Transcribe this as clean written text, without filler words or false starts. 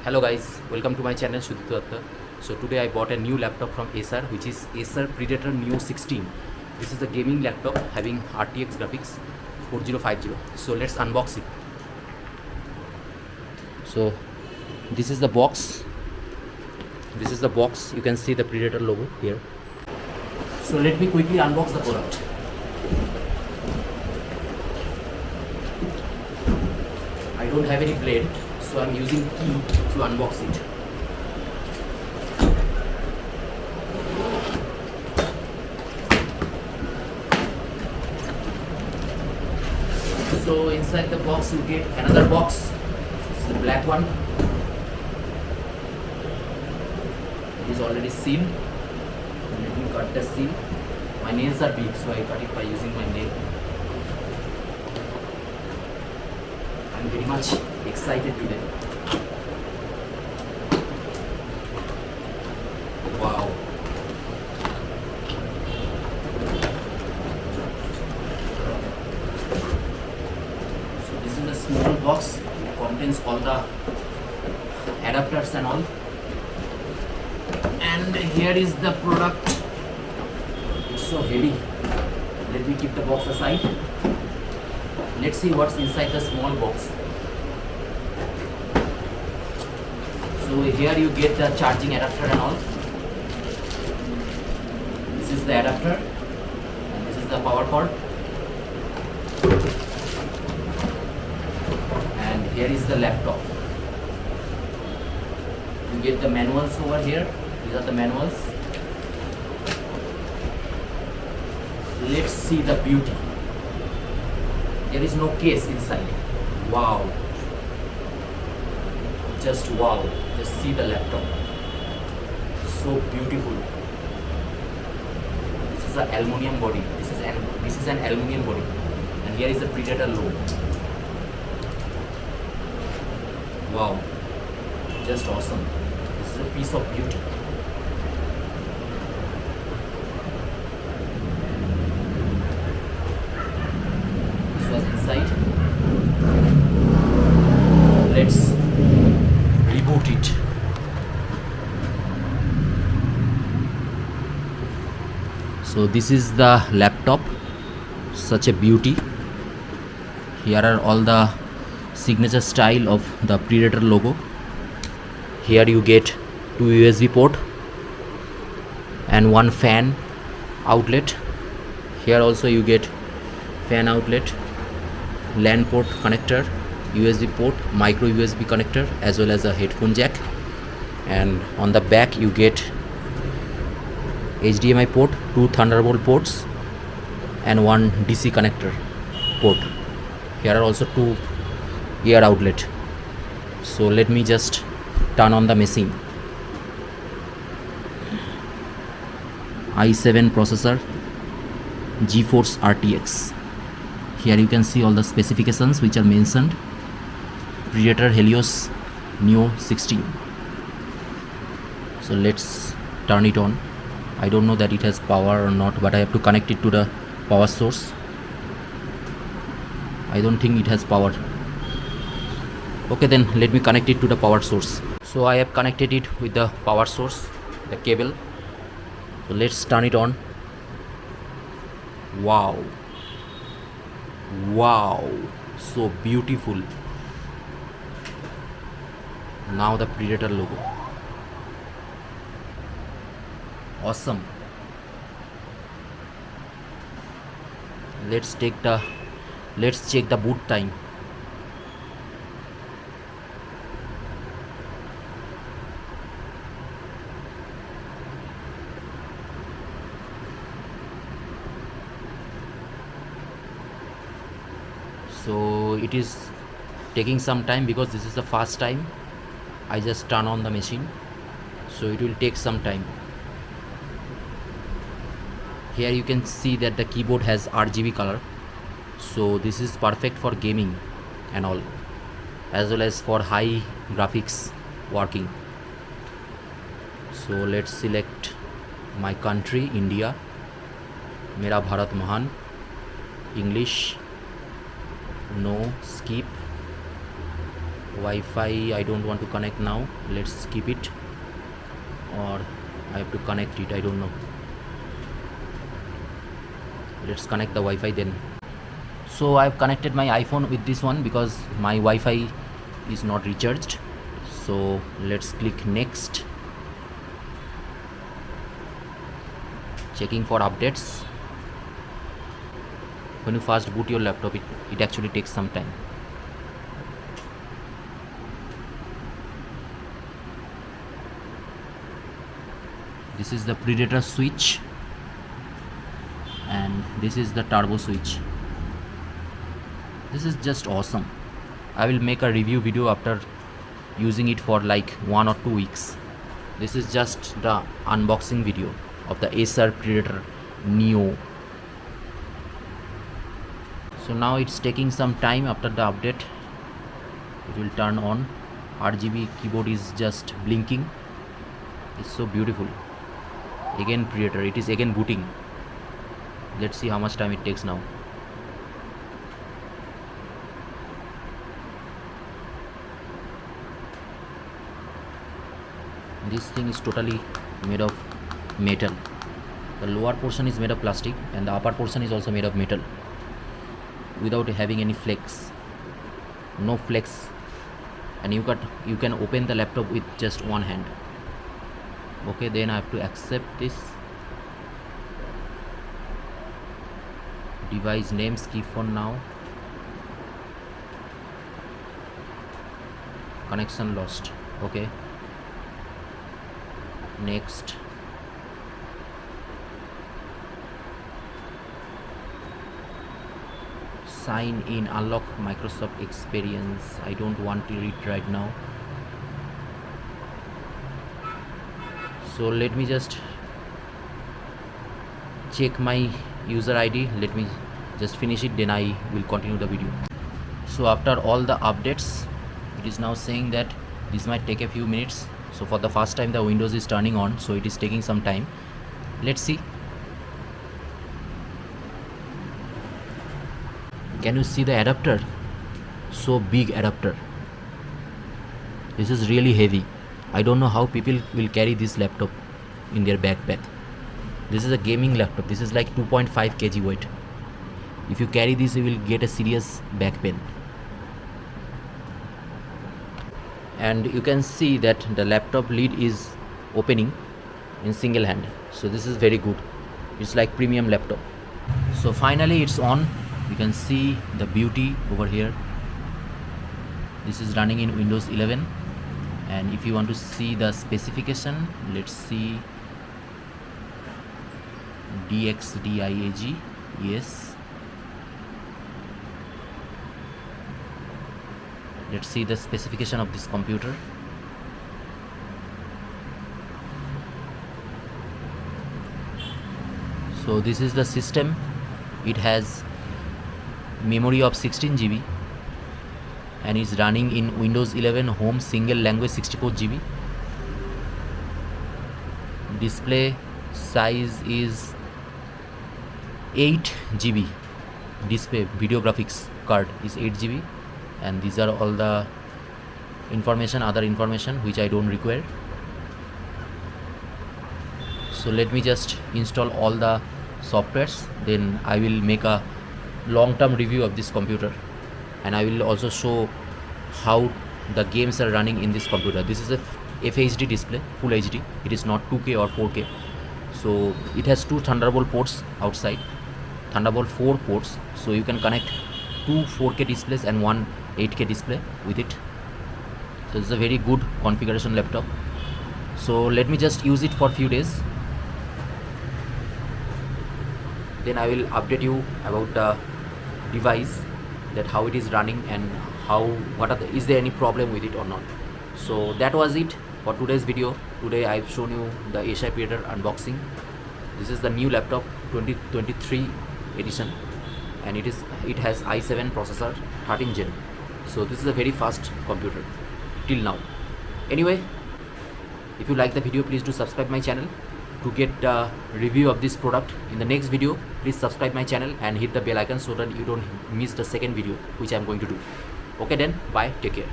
Hello guys, welcome to my channel Sudhito Datta. So today I bought a new laptop from ACER, which is ACER Predator Neo 16. This is a gaming laptop having RTX graphics 4050. So let's unbox it. So this is the box. You can see the Predator logo here. So let me quickly unbox the product. I don't have any blade, so I'm using key to unbox it. So inside the box you get another box. This is the black one. It is already sealed. Let me cut the seal. My nails are big, so I cut it by using my nail. I'm very much excited today. Wow. So this is a small box. It contains all the adapters and all. And here is the product. It's so heavy. Let me keep the box aside. Let's see what's inside the small box. So here you get the charging adapter and all. This is the adapter and this is the power cord. And here is the laptop. You get the manuals over here. These are the manuals. Let's see the beauty. There is no case inside. Wow. Just wow. Just see the laptop. So beautiful. This is an aluminum body. This is an aluminum body. And here is the Predator logo. Wow. Just awesome. This is a piece of beauty. Inside. Let's reboot it. So this is the laptop, such a beauty. Here are all the signature style of the Predator logo. Here you get two USB port and one fan outlet. Here also you get fan outlet, LAN port connector, USB port, micro USB connector, as well as a headphone jack. And on the back you get HDMI port, two Thunderbolt ports and one DC connector port. Here are also two ear outlet. So let me just turn on the machine. i7 processor, GeForce RTX. Here you can see all the specifications which are mentioned. Predator Helios Neo 16. So let's turn it on. I don't know that it has power or not, but I have to connect it to the power source. I don't think it has power. Okay, then let me connect it to the power source. So I have connected it with the power source, the cable. So let's turn it on. Wow. Wow, so beautiful. Now the Predator logo. Awesome. Let's check the boot time. So it is taking some time because this is the first time I just turn on the machine, so it will take some time. Here you can see that the keyboard has RGB color, so this is perfect for gaming and all, as well as for high graphics working. So let's select my country, India, Mera Bharat Mahan, English, no, skip, Wi-Fi I don't want to connect now. Let's keep it, or I have to connect it, I don't know. Let's connect the Wi-Fi then. So I've connected my iPhone with this one because my Wi-Fi is not recharged. So let's click next. Checking for updates. When you first boot your laptop, it actually takes some time. This is the Predator switch, and this is the turbo switch. This is just awesome. I will make a review video after using it for like 1 or 2 weeks. This is just the unboxing video of the ACER Predator Neo. So now it's taking some time. After the update, it will turn on. RGB keyboard is just blinking. It's so beautiful. Again Predator, it is again booting. Let's see how much time it takes now. This thing is totally made of metal. The lower portion is made of plastic and the upper portion is also made of metal, without having any flex. No flex. And you can open the laptop with just one hand. Okay, then I have to accept this. Device name, skip for now. Connection lost. Okay. Next. Sign in, unlock Microsoft experience. I don't want to read right now. So let me just check my user ID. Let me just finish it, then I will continue the video. So after all the updates, it is now saying that this might take a few minutes. So for the first time the Windows is turning on, so it is taking some time. Let's see. Can you see the adapter? So big adapter. This is really heavy. I don't know how people will carry this laptop in their backpack. This is a gaming laptop. This is like 2.5 kg weight. If you carry this, you will get a serious back pain. And you can see that the laptop lid is opening in single hand. So this is very good. It's like premium laptop. So finally it's on. You can see the beauty over here. This is running in Windows 11. And if you want to see the specification, let's see. DXDIAG, yes. Let's see the specification of this computer. So this is the system. It has memory of 16 GB and is running in Windows 11 Home single language 64 GB. Display size is 8 GB. Display video graphics card is 8 GB, and these are all the information, other information which I don't require. So let me just install all the softwares, then I will make a long-term review of this computer, and I will also show how the games are running in this computer. This is a FHD display, full HD. It is not 2K or 4K. So it has two Thunderbolt ports outside, Thunderbolt 4 ports, so you can connect two 4K displays and one 8K display with it. So it's a very good configuration laptop. So let me just use it for few days, then I will update you about the device, that how it is running and is there any problem with it or not. So that was it for today's video. Today I've shown you the ACER Predator unboxing. This is the new laptop 2023 edition, and it has i7 processor 13 Gen. So this is a very fast computer till now. Anyway, if you like the video, please do subscribe my channel. To get a review of this product in the next video, please subscribe my channel and hit the bell icon so that you don't miss the second video which I'm going to do. Okay then, bye, take care.